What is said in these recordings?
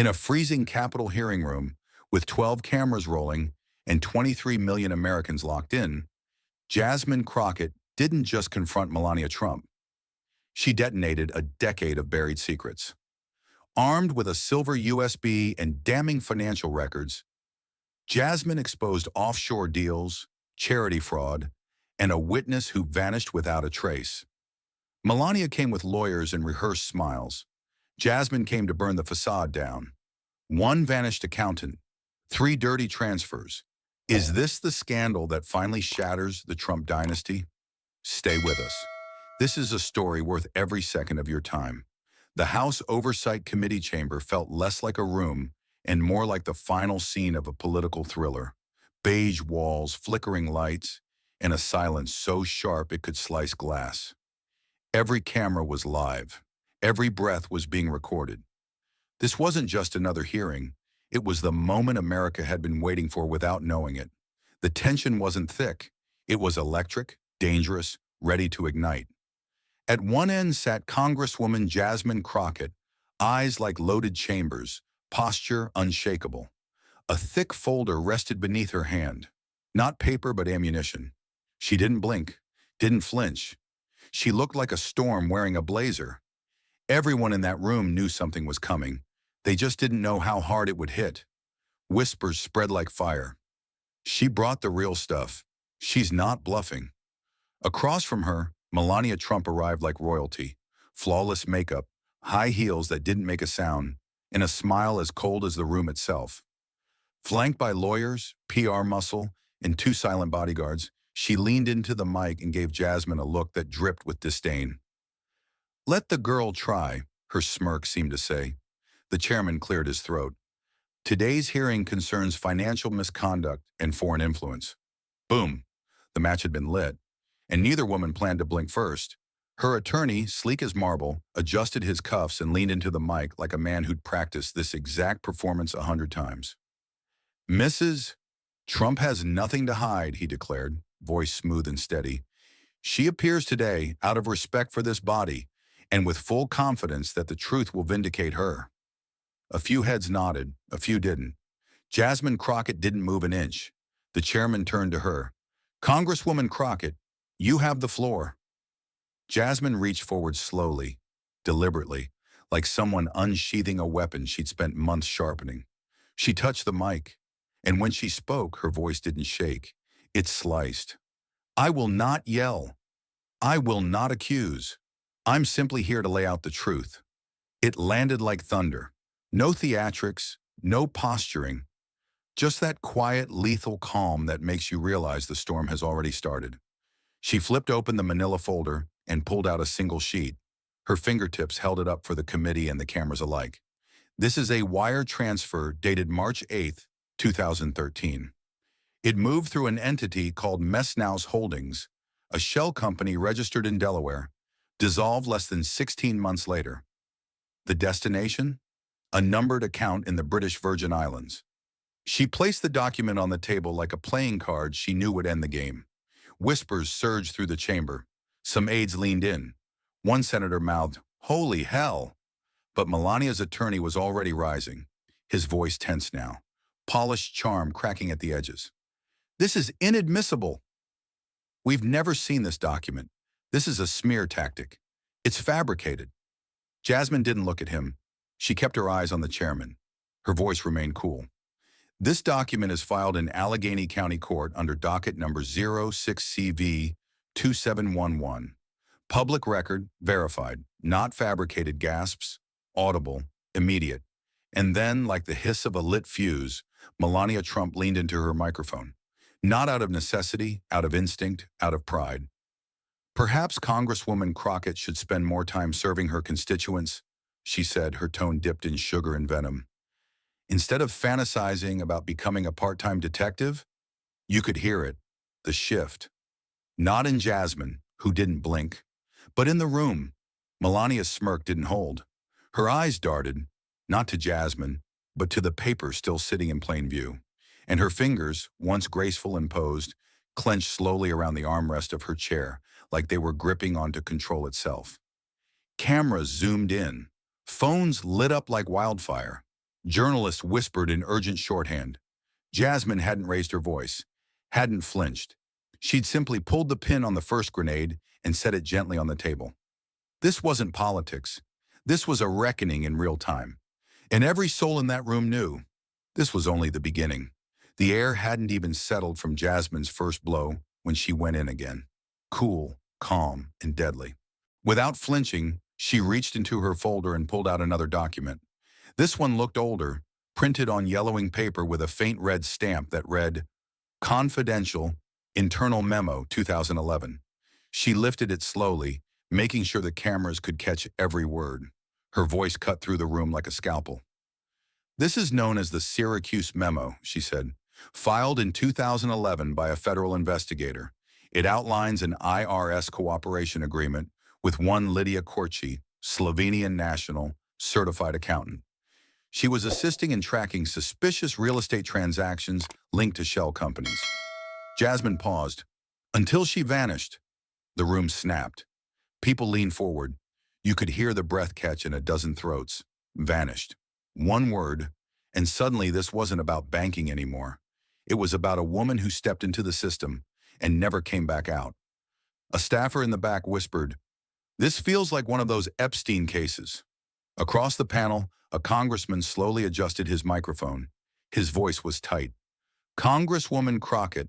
In a freezing Capitol hearing room with 12 cameras rolling and 23 million Americans locked in, Jasmine Crockett didn't just confront Melania Trump. She detonated a decade of buried secrets. Armed with a silver USB and damning financial records, Jasmine exposed offshore deals, charity fraud, and a witness who vanished without a trace. Melania came with lawyers and rehearsed smiles. Jasmine came to burn the facade down. One vanished accountant, 3 dirty transfers. Is this the scandal that finally shatters the Trump dynasty? Stay with us. This is a story worth every second of your time. The House Oversight Committee chamber felt less like a room and more like the final scene of a political thriller. Beige walls, flickering lights, and a silence so sharp it could slice glass. Every camera was live. Every breath was being recorded. This wasn't just another hearing. It was the moment America had been waiting for without knowing it. The tension wasn't thick. It was electric, dangerous, ready to ignite. At one end sat Congresswoman Jasmine Crockett, eyes like loaded chambers, posture unshakable. A thick folder rested beneath her hand. Not paper, but ammunition. She didn't blink, didn't flinch. She looked like a storm wearing a blazer. Everyone in that room knew something was coming. They just didn't know how hard it would hit. Whispers spread like fire. She brought the real stuff. She's not bluffing. Across from her, Melania Trump arrived like royalty. Flawless makeup, high heels that didn't make a sound, and a smile as cold as the room itself. Flanked by lawyers, PR muscle, and 2 silent bodyguards, she leaned into the mic and gave Jasmine a look that dripped with disdain. "Let the girl try," her smirk seemed to say. The chairman cleared his throat. "Today's hearing concerns financial misconduct and foreign influence." Boom. The match had been lit, and neither woman planned to blink first. Her attorney, sleek as marble, adjusted his cuffs and leaned into the mic like a man who'd practiced this exact performance 100 times. "Mrs. Trump has nothing to hide," he declared, voice smooth and steady. "She appears today out of respect for this body and with full confidence that the truth will vindicate her." A few heads nodded, a few didn't. Jasmine Crockett didn't move an inch. The chairman turned to her. "Congresswoman Crockett, you have the floor." Jasmine reached forward slowly, deliberately, like someone unsheathing a weapon she'd spent months sharpening. She touched the mic, and when she spoke, her voice didn't shake. It sliced. "I will not yell. I will not accuse. I'm simply here to lay out the truth." It landed like thunder. No theatrics, no posturing, just that quiet, lethal calm that makes you realize the storm has already started. She flipped open the manila folder and pulled out a single sheet. Her fingertips held it up for the committee and the cameras alike. "This is a wire transfer dated March 8th, 2013. It moved through an entity called Messnouse Holdings, a shell company registered in Delaware, dissolved less than 16 months later. The destination? A numbered account in the British Virgin Islands." She placed the document on the table like a playing card she knew would end the game. Whispers surged through the chamber. Some aides leaned in. One senator mouthed, "Holy hell!" But Melania's attorney was already rising, his voice tense now, polished charm cracking at the edges. "This is inadmissible. We've never seen this document. This is a smear tactic. It's fabricated." Jasmine didn't look at him. She kept her eyes on the chairman. Her voice remained cool. "This document is filed in Allegheny County Court under docket number 06CV2711. Public record, verified, not fabricated." Gasps, audible, immediate. And then, like the hiss of a lit fuse, Melania Trump leaned into her microphone. Not out of necessity, out of instinct, out of pride. "Perhaps Congresswoman Crockett should spend more time serving her constituents," she said, her tone dipped in sugar and venom. "Instead of fantasizing about becoming a part-time detective." You could hear it, the shift. Not in Jasmine, who didn't blink, but in the room. Melania's smirk didn't hold. Her eyes darted, not to Jasmine, but to the paper still sitting in plain view. And her fingers, once graceful and posed, clenched slowly around the armrest of her chair, like they were gripping onto control itself. Cameras zoomed in. Phones lit up like wildfire. Journalists whispered in urgent shorthand. Jasmine hadn't raised her voice, hadn't flinched. She'd simply pulled the pin on the first grenade and set it gently on the table. This wasn't politics. This was a reckoning in real time. And every soul in that room knew this was only the beginning. The air hadn't even settled from Jasmine's first blow when she went in again. Cool, calm, and deadly. Without flinching, she reached into her folder and pulled out another document. This one looked older, printed on yellowing paper with a faint red stamp that read, Confidential, Internal Memo 2011. She lifted it slowly, making sure the cameras could catch every word. Her voice cut through the room like a scalpel. This is known as the Syracuse Memo, she said, filed in 2011 by a federal investigator. It outlines an IRS cooperation agreement with one Lydia Korchi, Slovenian national, certified accountant. She was assisting in tracking suspicious real estate transactions linked to shell companies. Jasmine paused. Until she vanished. The room snapped. People leaned forward. You could hear the breath catch in a dozen throats. Vanished. One word, and suddenly this wasn't about banking anymore. It was about a woman who stepped into the system and never came back out. A staffer in the back whispered, This feels like one of those Epstein cases. Across the panel, a congressman slowly adjusted his microphone. His voice was tight. Congresswoman Crockett,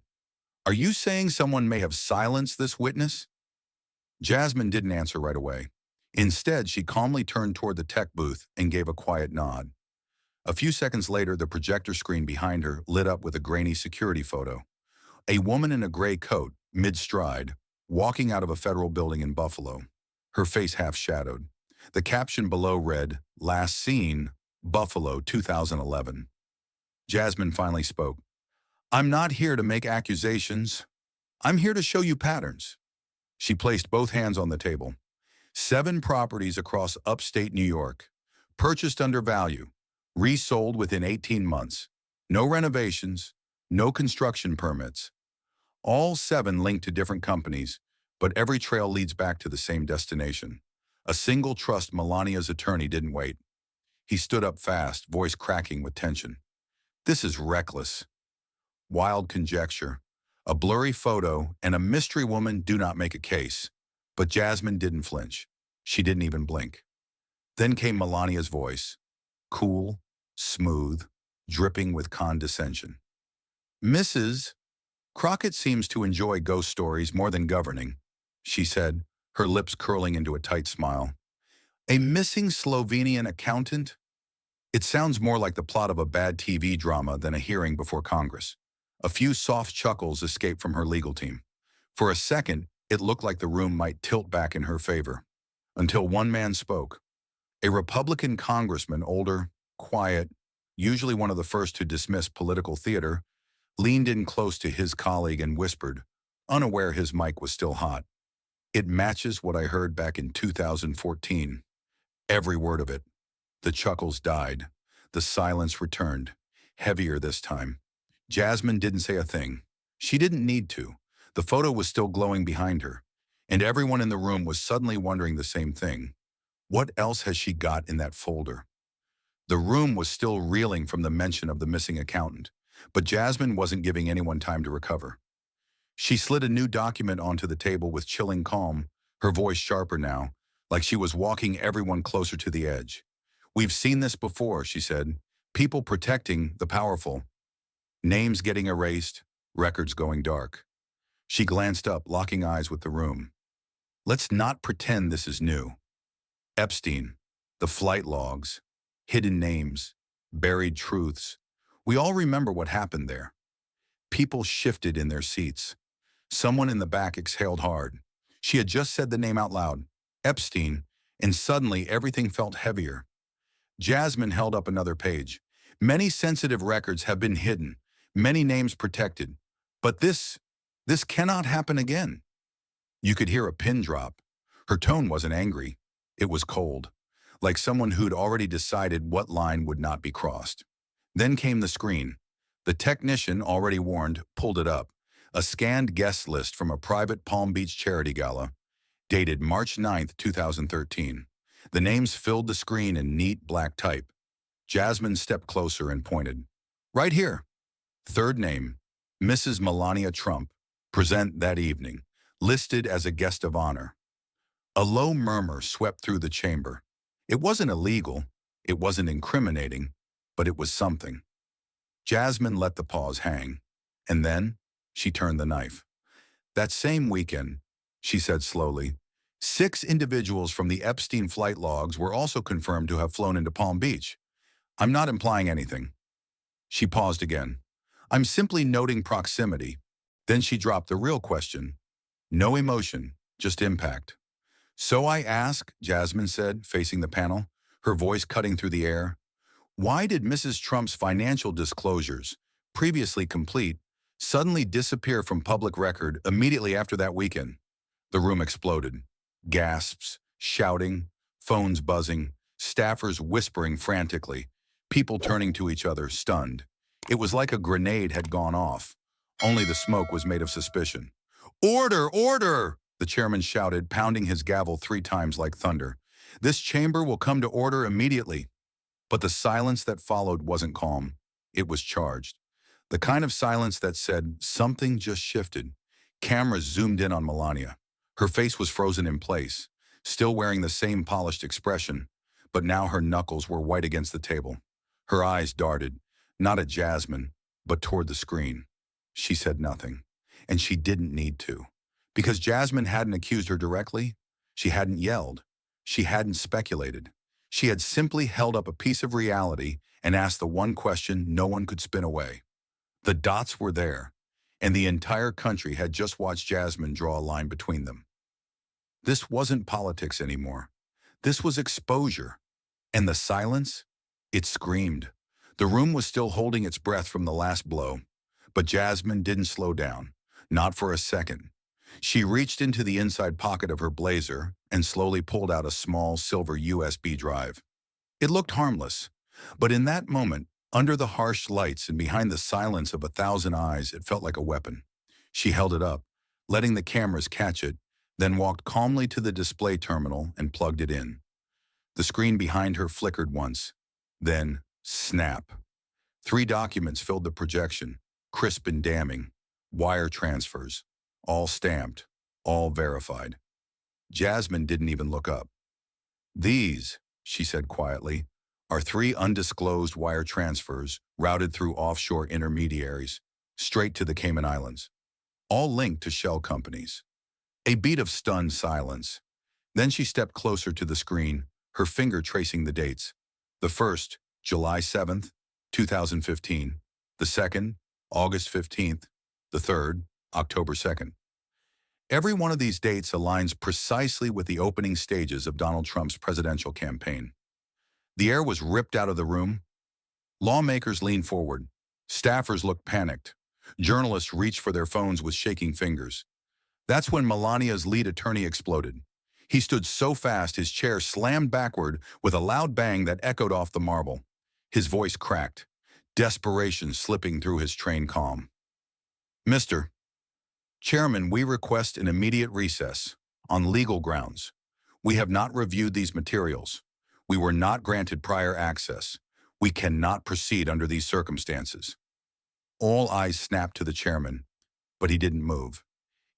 are you saying someone may have silenced this witness? Jasmine didn't answer right away. Instead, she calmly turned toward the tech booth and gave a quiet nod. A few seconds later, the projector screen behind her lit up with a grainy security photo. A woman in a gray coat, mid-stride, walking out of a federal building in Buffalo, her face half-shadowed. The caption below read, Last seen, Buffalo 2011. Jasmine finally spoke. I'm not here to make accusations. I'm here to show you patterns. She placed both hands on the table. 7 properties across upstate New York, purchased under value, resold within 18 months. No renovations, no construction permits. All 7 linked to different companies, but every trail leads back to the same destination. A single trust Melania's attorney didn't wait. He stood up fast, voice cracking with tension. This is reckless. Wild conjecture. A blurry photo and a mystery woman do not make a case. But Jasmine didn't flinch. She didn't even blink. Then came Melania's voice. Cool, smooth, dripping with condescension. Mrs. Crockett seems to enjoy ghost stories more than governing, she said, her lips curling into a tight smile. A missing Slovenian accountant? It sounds more like the plot of a bad TV drama than a hearing before Congress. A few soft chuckles escaped from her legal team. For a second, it looked like the room might tilt back in her favor. Until one man spoke. A Republican congressman, older, quiet, usually one of the first to dismiss political theater, leaned in close to his colleague and whispered, unaware his mic was still hot. It matches what I heard back in 2014. Every word of it. The chuckles died. The silence returned, heavier this time. Jasmine didn't say a thing. She didn't need to. The photo was still glowing behind her, and everyone in the room was suddenly wondering the same thing. What else has she got in that folder? The room was still reeling from the mention of the missing accountant, but Jasmine wasn't giving anyone time to recover. She slid a new document onto the table with chilling calm, her voice sharper now, like she was walking everyone closer to the edge. We've seen this before, she said. People protecting the powerful. Names getting erased, records going dark. She glanced up, locking eyes with the room. Let's not pretend this is new. Epstein, the flight logs, hidden names, buried truths. We all remember what happened there. People shifted in their seats. Someone in the back exhaled hard. She had just said the name out loud, Epstein, and suddenly everything felt heavier. Jasmine held up another page. Many sensitive records have been hidden, many names protected. But this cannot happen again. You could hear a pin drop. Her tone wasn't angry. It was cold, like someone who'd already decided what line would not be crossed. Then came the screen. The technician, already warned, pulled it up. A scanned guest list from a private Palm Beach charity gala, dated March 9, 2013. The names filled the screen in neat black type. Jasmine stepped closer and pointed. Right here. Third name, Mrs. Melania Trump, present that evening, listed as a guest of honor. A low murmur swept through the chamber. It wasn't illegal, it wasn't incriminating, but it was something. Jasmine let the pause hang, and then she turned the knife. That same weekend, she said slowly, 6 individuals from the Epstein flight logs were also confirmed to have flown into Palm Beach. I'm not implying anything. She paused again. I'm simply noting proximity. Then she dropped the real question. No emotion, just impact. So I ask, Jasmine said, facing the panel, her voice cutting through the air, why did Mrs. Trump's financial disclosures, previously complete, suddenly disappear from public record immediately after that weekend? The room exploded. Gasps, shouting, phones buzzing, staffers whispering frantically, people turning to each other, stunned. It was like a grenade had gone off. Only the smoke was made of suspicion. Order! Order! The chairman shouted, pounding his gavel 3 times like thunder. This chamber will come to order immediately. But the silence that followed wasn't calm. It was charged. The kind of silence that said, something just shifted. Cameras zoomed in on Melania. Her face was frozen in place, still wearing the same polished expression, but now her knuckles were white against the table. Her eyes darted, not at Jasmine, but toward the screen. She said nothing, and she didn't need to. Because Jasmine hadn't accused her directly, she hadn't yelled, she hadn't speculated. She had simply held up a piece of reality and asked the one question no one could spin away. The dots were there, and the entire country had just watched Jasmine draw a line between them. This wasn't politics anymore. This was exposure. And the silence? It screamed. The room was still holding its breath from the last blow, but Jasmine didn't slow down, not for a second. She reached into the inside pocket of her blazer and slowly pulled out a small silver USB drive. It looked harmless, but in that moment, under the harsh lights and behind the silence of 1,000 eyes, it felt like a weapon. She held it up, letting the cameras catch it, then walked calmly to the display terminal and plugged it in. The screen behind her flickered once, then snap. 3 documents filled the projection, crisp and damning, wire transfers, all stamped, all verified. Jasmine didn't even look up. These, she said quietly, are 3 undisclosed wire transfers routed through offshore intermediaries, straight to the Cayman Islands, all linked to shell companies. A beat of stunned silence. Then she stepped closer to the screen, her finger tracing the dates. The first, July 7th, 2015. The second, August 15th. The third, October 2nd. Every one of these dates aligns precisely with the opening stages of Donald Trump's presidential campaign. The air was ripped out of the room. Lawmakers leaned forward. Staffers looked panicked. Journalists reached for their phones with shaking fingers. That's when Melania's lead attorney exploded. He stood so fast his chair slammed backward with a loud bang that echoed off the marble. His voice cracked, desperation slipping through his trained calm. Mr. Chairman, we request an immediate recess on legal grounds. We have not reviewed these materials. We were not granted prior access. We cannot proceed under these circumstances. All eyes snapped to the chairman, but he didn't move.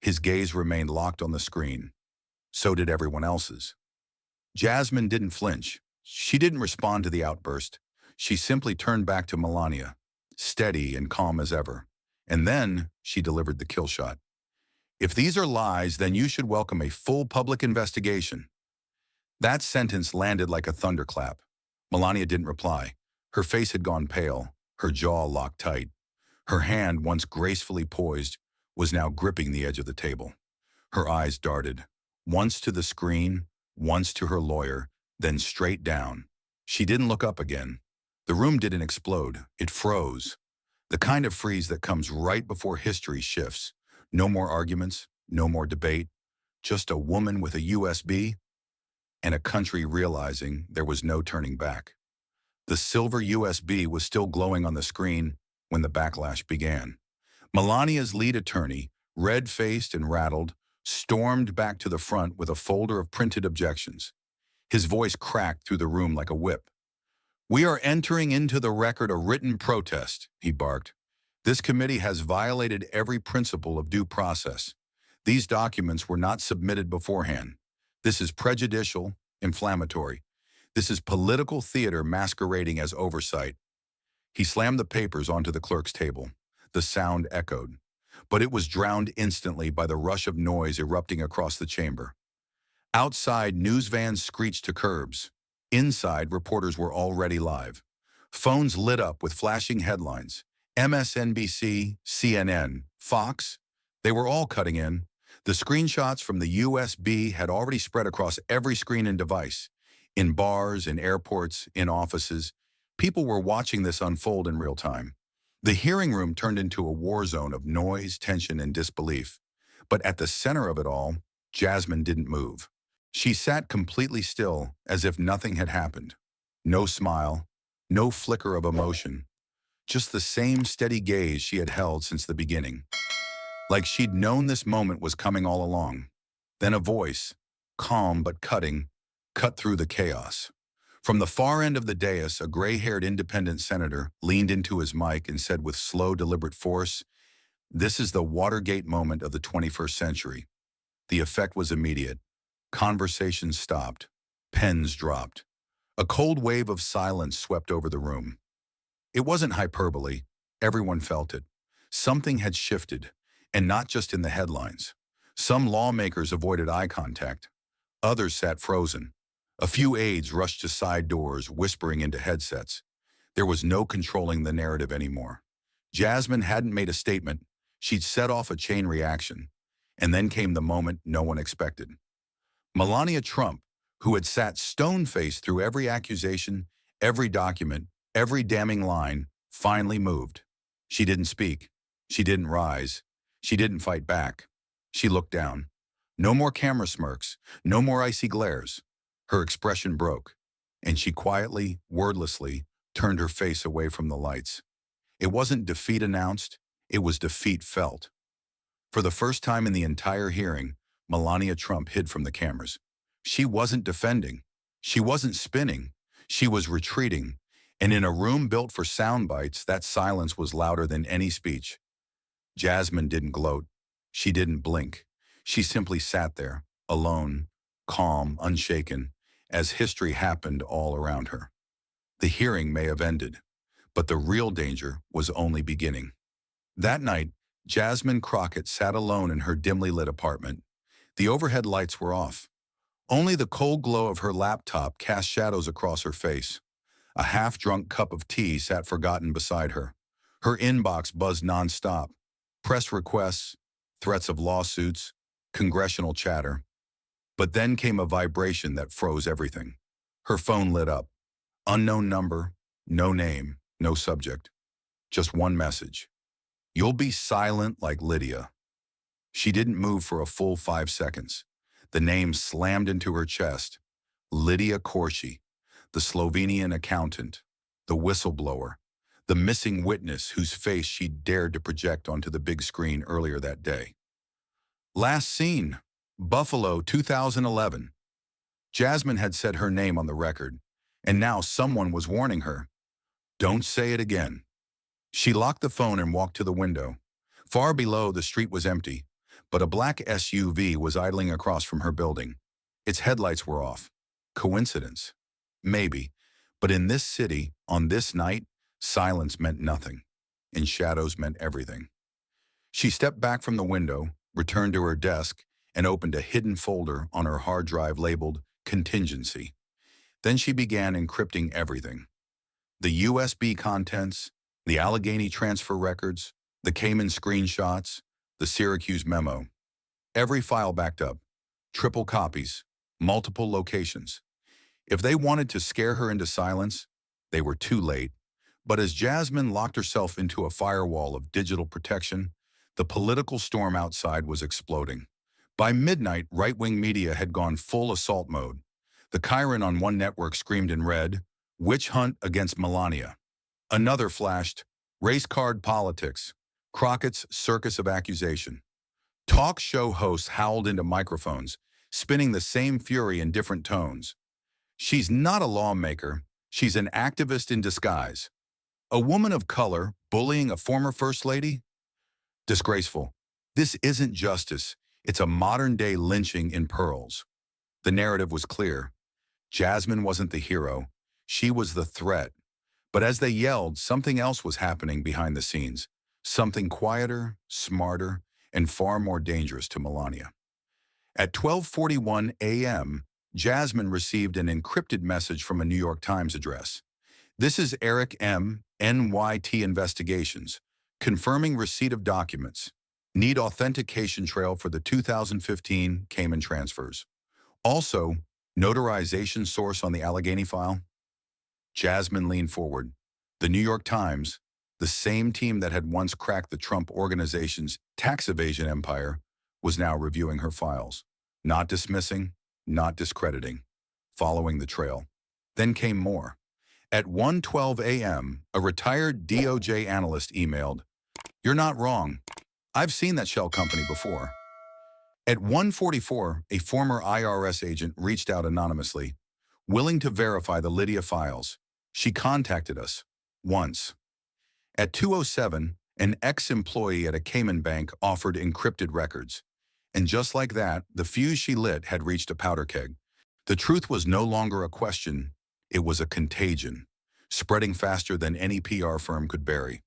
His gaze remained locked on the screen. So did everyone else's. Jasmine didn't flinch. She didn't respond to the outburst. She simply turned back to Melania, steady and calm as ever. And then she delivered the kill shot. If these are lies, then you should welcome a full public investigation. That sentence landed like a thunderclap. Melania didn't reply. Her face had gone pale, her jaw locked tight. Her hand, once gracefully poised, was now gripping the edge of the table. Her eyes darted, once to the screen, once to her lawyer, then straight down. She didn't look up again. The room didn't explode. It froze. The kind of freeze that comes right before history shifts. No more arguments, no more debate. Just a woman with a USB and a country realizing there was no turning back. The silver USB was still glowing on the screen when the backlash began. Melania's lead attorney, red-faced and rattled, stormed back to the front with a folder of printed objections. His voice cracked through the room like a whip. We are entering into the record a written protest, he barked. This committee has violated every principle of due process. These documents were not submitted beforehand. This is prejudicial, inflammatory. This is political theater masquerading as oversight. He slammed the papers onto the clerk's table. The sound echoed, but it was drowned instantly by the rush of noise erupting across the chamber. Outside, news vans screeched to curbs. Inside, reporters were already live. Phones lit up with flashing headlines. MSNBC, CNN, Fox, they were all cutting in. The screenshots from the USB had already spread across every screen and device. In bars, in airports, in offices, people were watching this unfold in real time. The hearing room turned into a war zone of noise, tension, and disbelief. But at the center of it all, Jasmine didn't move. She sat completely still, as if nothing had happened. No smile, no flicker of emotion, just the same steady gaze she had held since the beginning. Like she'd known this moment was coming all along. Then a voice, calm but cutting, cut through the chaos. From the far end of the dais, a gray-haired independent senator leaned into his mic and said with slow, deliberate force, "This is the Watergate moment of the 21st century." The effect was immediate. Conversations stopped. Pens dropped. A cold wave of silence swept over the room. It wasn't hyperbole. Everyone felt it. Something had shifted, and not just in the headlines. Some lawmakers avoided eye contact. Others sat frozen. A few aides rushed to side doors, whispering into headsets. There was no controlling the narrative anymore. Jasmine hadn't made a statement. She'd set off a chain reaction. And then came the moment no one expected. Melania Trump, who had sat stone-faced through every accusation, every document, every damning line, finally moved. She didn't speak. She didn't rise. She didn't fight back. She looked down. No more camera smirks. No more icy glares. Her expression broke, and she quietly, wordlessly, turned her face away from the lights. It wasn't defeat announced. It was defeat felt. For the first time in the entire hearing, Melania Trump hid from the cameras. She wasn't defending. She wasn't spinning. She was retreating. And in a room built for sound bites, that silence was louder than any speech. Jasmine didn't gloat. She didn't blink. She simply sat there, alone, calm, unshaken, as history happened all around her. The hearing may have ended, but the real danger was only beginning. That night, Jasmine Crockett sat alone in her dimly lit apartment. The overhead lights were off. Only the cold glow of her laptop cast shadows across her face. A half-drunk cup of tea sat forgotten beside her. Her inbox buzzed nonstop. Press requests, threats of lawsuits, congressional chatter. But then came a vibration that froze everything. Her phone lit up. Unknown number, no name, no subject. Just one message. "You'll be silent like Lydia." She didn't move for a full 5 seconds. The name slammed into her chest. Lydia Corsi, the Slovenian accountant, the whistleblower, the missing witness whose face she dared to project onto the big screen earlier that day. Last seen, Buffalo, 2011. Jasmine had said her name on the record, and now someone was warning her. Don't say it again. She locked the phone and walked to the window. Far below, the street was empty, but a black SUV was idling across from her building. Its headlights were off. Coincidence? Maybe. But in this city, on this night, silence meant nothing, and shadows meant everything. She stepped back from the window, returned to her desk, and opened a hidden folder on her hard drive labeled Contingency. Then she began encrypting everything. The USB contents, the Allegheny transfer records, the Cayman screenshots, the Syracuse memo. Every file backed up, triple copies, multiple locations. If they wanted to scare her into silence, they were too late. But as Jasmine locked herself into a firewall of digital protection, the political storm outside was exploding. By midnight, right-wing media had gone full assault mode. The Chiron on one network screamed in red, "Witch hunt against Melania." Another flashed, "Race card politics, Crockett's circus of accusation." Talk show hosts howled into microphones, spinning the same fury in different tones. "She's not a lawmaker. She's an activist in disguise. A woman of color bullying a former first lady? Disgraceful. This isn't justice. It's a modern-day lynching in pearls. The narrative was clear. Jasmine wasn't the hero. She was the threat. But as they yelled, something else was happening behind the scenes. Something quieter, smarter, and far more dangerous to Melania. At 12:41 a.m., Jasmine received an encrypted message from a New York Times address. This is Eric M., NYT Investigations, confirming receipt of documents. Need authentication trail for the 2015 Cayman transfers. Also, notarization source on the Allegheny file. Jasmine leaned forward. The New York Times, the same team that had once cracked the Trump organization's tax evasion empire, was now reviewing her files. Not dismissing, not discrediting. Following the trail. Then came more. At 1:12 a.m., a retired DOJ analyst emailed, "You're not wrong. I've seen that shell company before." At 1:44, a former IRS agent reached out anonymously, willing to verify the Lydia files. She contacted us. Once. At 2:07, an ex-employee at a Cayman bank offered encrypted records. And just like that, the fuse she lit had reached a powder keg. The truth was no longer a question. It was a contagion, spreading faster than any PR firm could bury.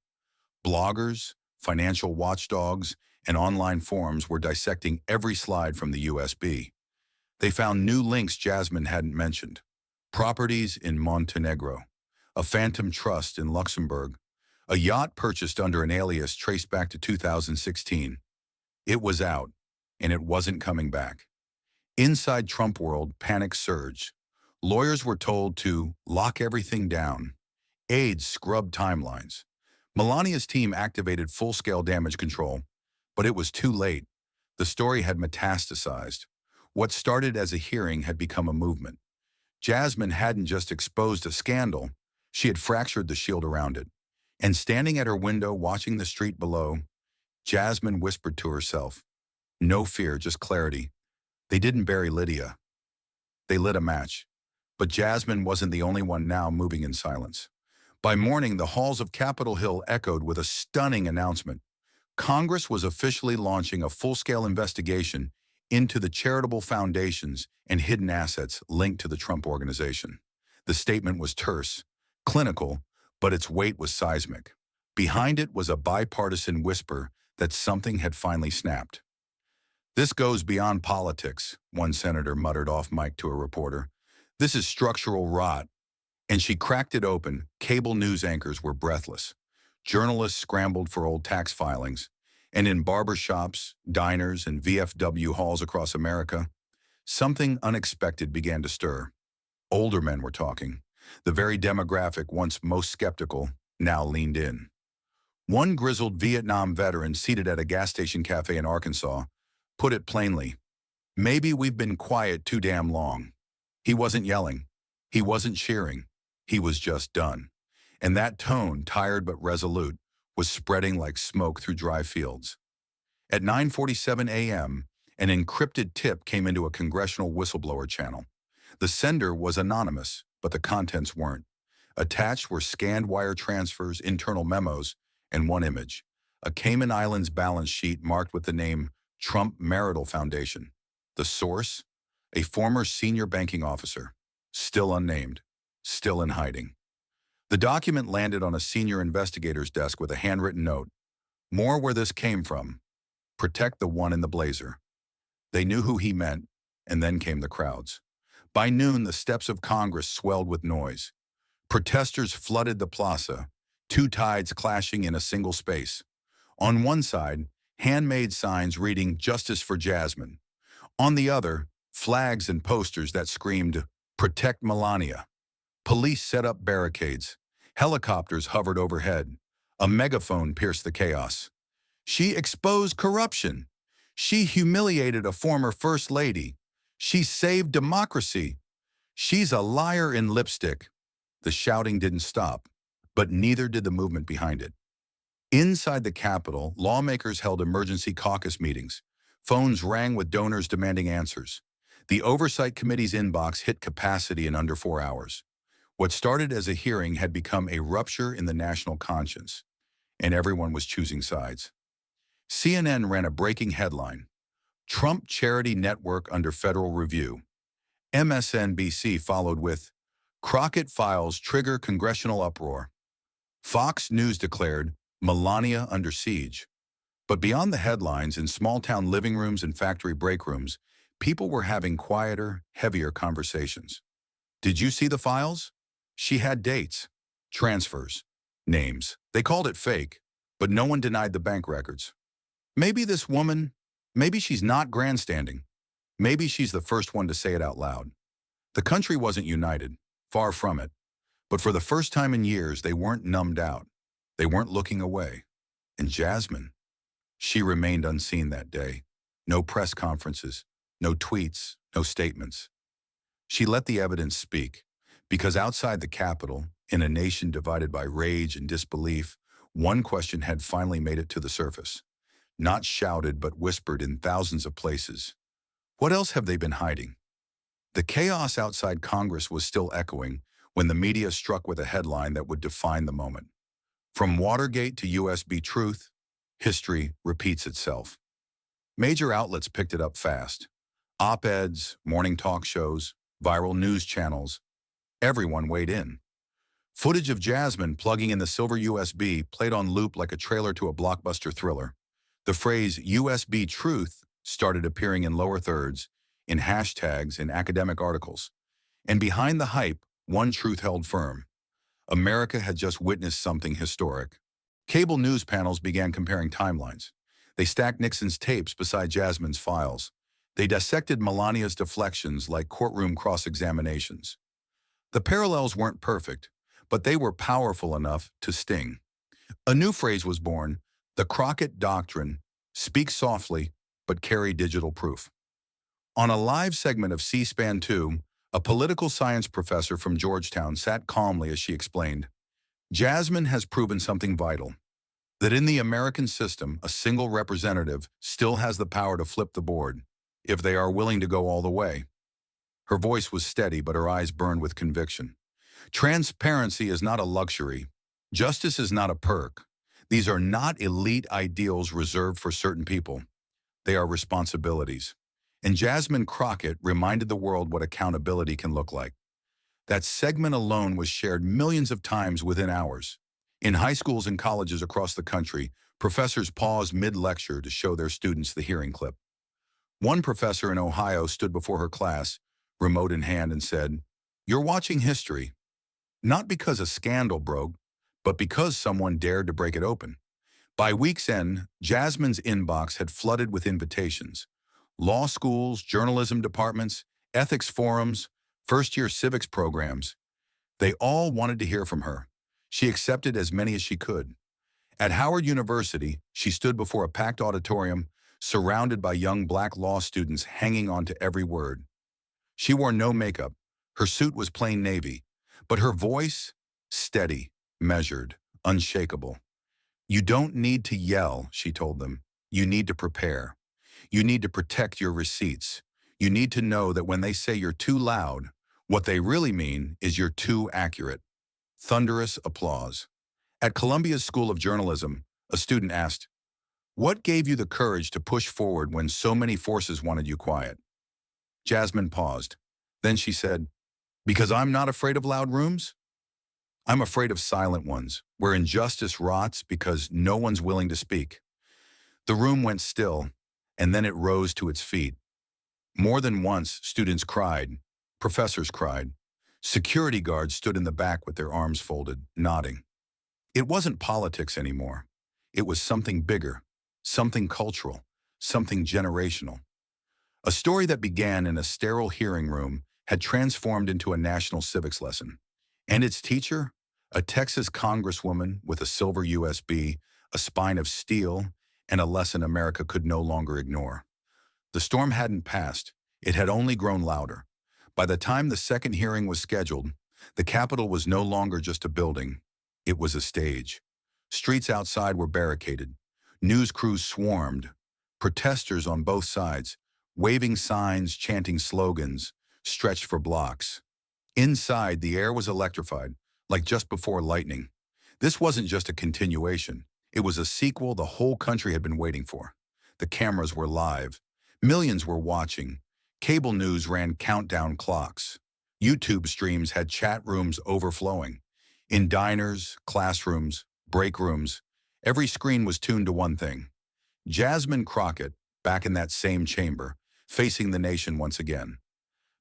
Bloggers, financial watchdogs, and online forums were dissecting every slide from the USB. They found new links Jasmine hadn't mentioned. Properties in Montenegro, a phantom trust in Luxembourg, a yacht purchased under an alias traced back to 2016. It was out, and it wasn't coming back. Inside Trump world, panic surged. Lawyers were told to lock everything down. Aides scrubbed timelines. Melania's team activated full-scale damage control, but it was too late. The story had metastasized. What started as a hearing had become a movement. Jasmine hadn't just exposed a scandal, she had fractured the shield around it. And standing at her window watching the street below, Jasmine whispered to herself, "No fear, just clarity." They didn't bury Lydia. They lit a match. But Jasmine wasn't the only one now moving in silence. By morning, the halls of Capitol Hill echoed with a stunning announcement. Congress was officially launching a full-scale investigation into the charitable foundations and hidden assets linked to the Trump organization. The statement was terse, clinical, but its weight was seismic. Behind it was a bipartisan whisper that something had finally snapped. "This goes beyond politics," one senator muttered off mic to a reporter. "This is structural rot." And she cracked it open. Cable news anchors were breathless. Journalists scrambled for old tax filings. And in barbershops, diners, and VFW halls across America, something unexpected began to stir. Older men were talking. The very demographic once most skeptical now leaned in. One grizzled Vietnam veteran seated at a gas station cafe in Arkansas put it plainly, "Maybe we've been quiet too damn long." He wasn't yelling. He wasn't cheering. He was just done. And that tone, tired but resolute, was spreading like smoke through dry fields. At 9:47 a.m., an encrypted tip came into a congressional whistleblower channel. The sender was anonymous, but the contents weren't. Attached were scanned wire transfers, internal memos, and one image, a Cayman Islands balance sheet marked with the name Trump Marital Foundation. The source? A former senior banking officer, still unnamed, still in hiding. The document landed on a senior investigator's desk with a handwritten note. More where this came from. Protect the one in the blazer. They knew who he meant, and then came the crowds. By noon, the steps of Congress swelled with noise. Protesters flooded the plaza, two tides clashing in a single space. On one side, handmade signs reading "Justice for Jasmine." On the other, flags and posters that screamed, "Protect Melania." Police set up barricades. Helicopters hovered overhead. A megaphone pierced the chaos. "She exposed corruption. She humiliated a former first lady. She saved democracy. She's a liar in lipstick." The shouting didn't stop, but neither did the movement behind it. Inside the Capitol, lawmakers held emergency caucus meetings. Phones rang with donors demanding answers. The Oversight Committee's inbox hit capacity in under 4 hours. What started as a hearing had become a rupture in the national conscience, and everyone was choosing sides. CNN ran a breaking headline: Trump Charity Network under federal review. MSNBC followed with, Crockett files trigger congressional uproar. Fox News declared, Melania under siege. But beyond the headlines, in small-town living rooms and factory break rooms, people were having quieter, heavier conversations. Did you see the files? She had dates, transfers, names. They called it fake, but no one denied the bank records. Maybe this woman, maybe she's not grandstanding. Maybe she's the first one to say it out loud. The country wasn't united, far from it. But for the first time in years, they weren't numbed out. They weren't looking away. And Jasmine, she remained unseen that day. No press conferences, no tweets, no statements. She let the evidence speak, because outside the Capitol, in a nation divided by rage and disbelief, one question had finally made it to the surface. Not shouted, but whispered in thousands of places. What else have they been hiding? The chaos outside Congress was still echoing when the media struck with a headline that would define the moment. From Watergate to USB truth, history repeats itself. Major outlets picked it up fast. Op-eds, morning talk shows, viral news channels. Everyone weighed in. Footage of Jasmine plugging in the silver USB played on loop like a trailer to a blockbuster thriller. The phrase USB truth started appearing in lower thirds, in hashtags, in academic articles. And behind the hype, one truth held firm. America had just witnessed something historic. Cable news panels began comparing timelines. They stacked Nixon's tapes beside Jasmine's files. They dissected Melania's deflections like courtroom cross-examinations. The parallels weren't perfect, but they were powerful enough to sting. A new phrase was born: the Crockett Doctrine: speak softly, but carry digital proof. On a live segment of C-SPAN 2, a political science professor from Georgetown sat calmly as she explained, Jasmine has proven something vital, that in the American system, a single representative still has the power to flip the board, if they are willing to go all the way. Her voice was steady, but her eyes burned with conviction. Transparency is not a luxury. Justice is not a perk. These are not elite ideals reserved for certain people. They are responsibilities. And Jasmine Crockett reminded the world what accountability can look like. That segment alone was shared millions of times within hours. In high schools and colleges across the country, professors paused mid-lecture to show their students the hearing clip. One professor in Ohio stood before her class, remote in hand, and said, "You're watching history, not because a scandal broke, but because someone dared to break it open." By week's end, Jasmine's inbox had flooded with invitations. Law schools, journalism departments, ethics forums, first-year civics programs. They all wanted to hear from her. She accepted as many as she could. At Howard University, she stood before a packed auditorium, surrounded by young black law students hanging on to every word. She wore no makeup. Her suit was plain navy, but her voice, steady, measured, unshakable. You don't need to yell, she told them. You need to prepare. You need to protect your receipts. You need to know that when they say you're too loud, what they really mean is you're too accurate. Thunderous applause. At Columbia's School of Journalism, a student asked, "What gave you the courage to push forward when so many forces wanted you quiet?" Jasmine paused. Then she said, "Because I'm not afraid of loud rooms. I'm afraid of silent ones, where injustice rots because no one's willing to speak." The room went still, and then it rose to its feet. More than once, students cried, professors cried. Security guards stood in the back with their arms folded, nodding. It wasn't politics anymore. It was something bigger, something cultural, something generational. A story that began in a sterile hearing room had transformed into a national civics lesson. And its teacher, a Texas congresswoman with a silver USB, a spine of steel, and a lesson America could no longer ignore. The storm hadn't passed. It had only grown louder. By the time the second hearing was scheduled, the Capitol was no longer just a building. It was a stage. Streets outside were barricaded. News crews swarmed. Protesters on both sides, waving signs, chanting slogans, stretched for blocks. Inside, the air was electrified, like just before lightning. This wasn't just a continuation. It was a sequel the whole country had been waiting for. The cameras were live. Millions were watching. Cable news ran countdown clocks. YouTube streams had chat rooms overflowing. In diners, classrooms, break rooms, every screen was tuned to one thing. Jasmine Crockett, back in that same chamber, facing the nation once again.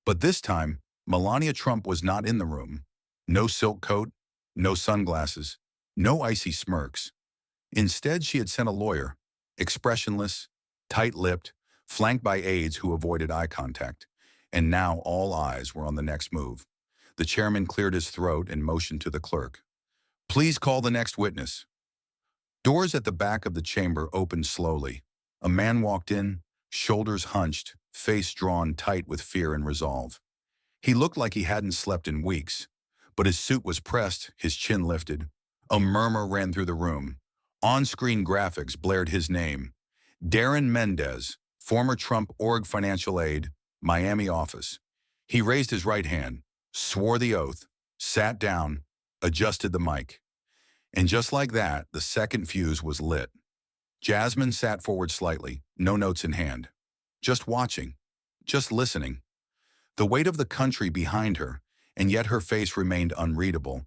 But this time, Melania Trump was not in the room. No silk coat, no sunglasses, no icy smirks. Instead, she had sent a lawyer, expressionless, tight-lipped, flanked by aides who avoided eye contact. And now all eyes were on the next move. The chairman cleared his throat and motioned to the clerk. "Please call the next witness." Doors at the back of the chamber opened slowly. A man walked in, shoulders hunched, face drawn tight with fear and resolve. He looked like he hadn't slept in weeks, but his suit was pressed, his chin lifted. A murmur ran through the room. On-screen graphics blared his name. Darren Mendez, former Trump org financial aide, Miami office. He raised his right hand, swore the oath, sat down, adjusted the mic. And just like that, the second fuse was lit. Jasmine sat forward slightly, no notes in hand. Just watching, just listening. The weight of the country behind her, and yet her face remained unreadable,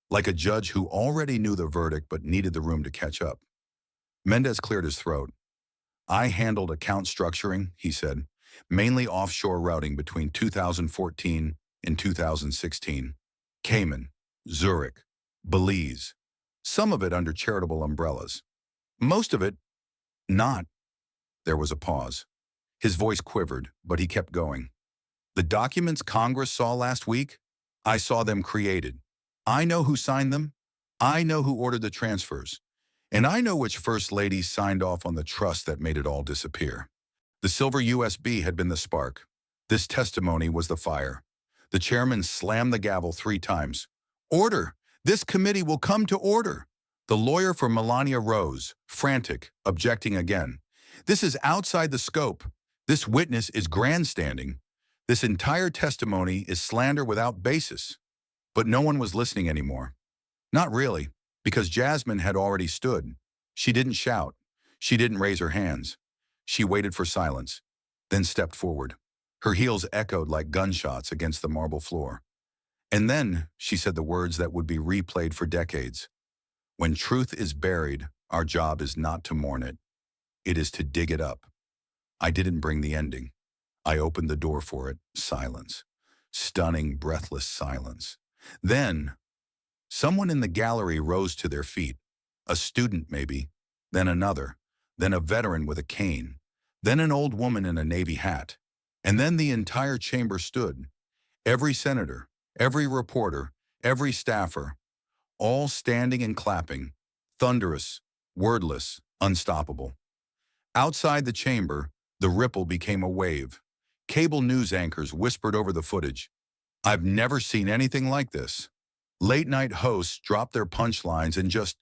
like a judge who already knew the verdict but needed the room to catch up. Mendez cleared his throat. "I handled account structuring," he said, "mainly offshore routing between 2014 and 2016. Cayman, Zurich, Belize. Some of it under charitable umbrellas. Most of it not." There was a pause. His voice quivered, but he kept going. "The documents Congress saw last week, I saw them created. I know who signed them. I know who ordered the transfers. And I know which first ladies signed off on the trust that made it all disappear." The silver USB had been the spark. This testimony was the fire. The chairman slammed the gavel 3 times. "Order! This committee will come to order!" The lawyer for Melania rose, frantic, objecting again. "This is outside the scope. This witness is grandstanding. This entire testimony is slander without basis." But no one was listening anymore. Not really, because Jasmine had already stood. She didn't shout. She didn't raise her hands. She waited for silence, then stepped forward. Her heels echoed like gunshots against the marble floor. And then she said the words that would be replayed for decades. "When truth is buried, our job is not to mourn it. It is to dig it up. I didn't bring the ending. I opened the door for it." Silence. Stunning, breathless silence. Then, someone in the gallery rose to their feet. A student, maybe. Then another. Then a veteran with a cane. Then an old woman in a navy hat. And then the entire chamber stood. Every senator, every reporter, every staffer, all standing and clapping, thunderous, wordless, unstoppable. Outside the chamber, the ripple became a wave. Cable news anchors whispered over the footage. "I've never seen anything like this." Late-night hosts dropped their punchlines and just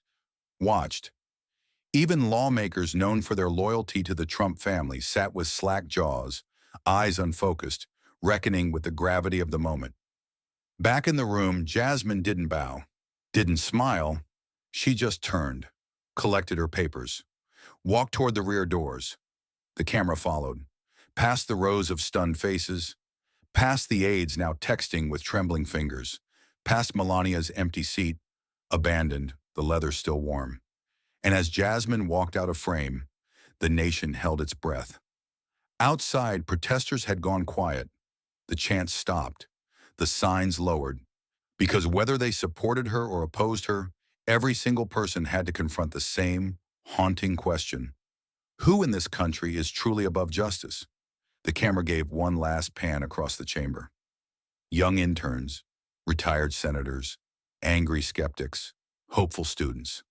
watched. Even lawmakers known for their loyalty to the Trump family sat with slack jaws, eyes unfocused, reckoning with the gravity of the moment. Back in the room, Jasmine didn't bow, didn't smile. She just turned, collected her papers, walked toward the rear doors. The camera followed, past the rows of stunned faces, past the aides now texting with trembling fingers, past Melania's empty seat, abandoned, the leather still warm. And as Jasmine walked out of frame, the nation held its breath. Outside, protesters had gone quiet. The chants stopped. The signs lowered. Because whether they supported her or opposed her, every single person had to confront the same haunting question. Who in this country is truly above justice? The camera gave one last pan across the chamber. Young interns, retired senators, angry skeptics, hopeful students,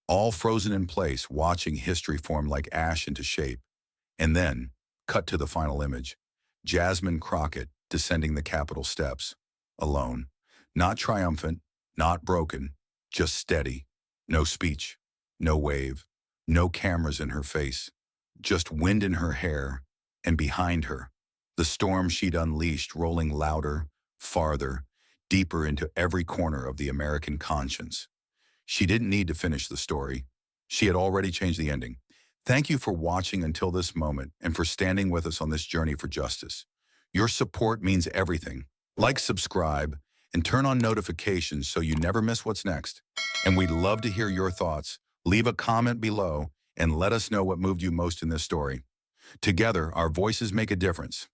all frozen in place, watching history form like ash into shape. And then, cut to the final image, Jasmine Crockett descending the Capitol steps, alone, not triumphant, not broken, just steady. No speech, no wave, no cameras in her face, just wind in her hair, and behind her, the storm she'd unleashed rolling louder, farther, deeper into every corner of the American conscience. She didn't need to finish the story. She had already changed the ending. Thank you for watching until this moment and for standing with us on this journey for justice. Your support means everything. Like, subscribe, and turn on notifications so you never miss what's next. And we'd love to hear your thoughts. Leave a comment below and let us know what moved you most in this story. Together, our voices make a difference.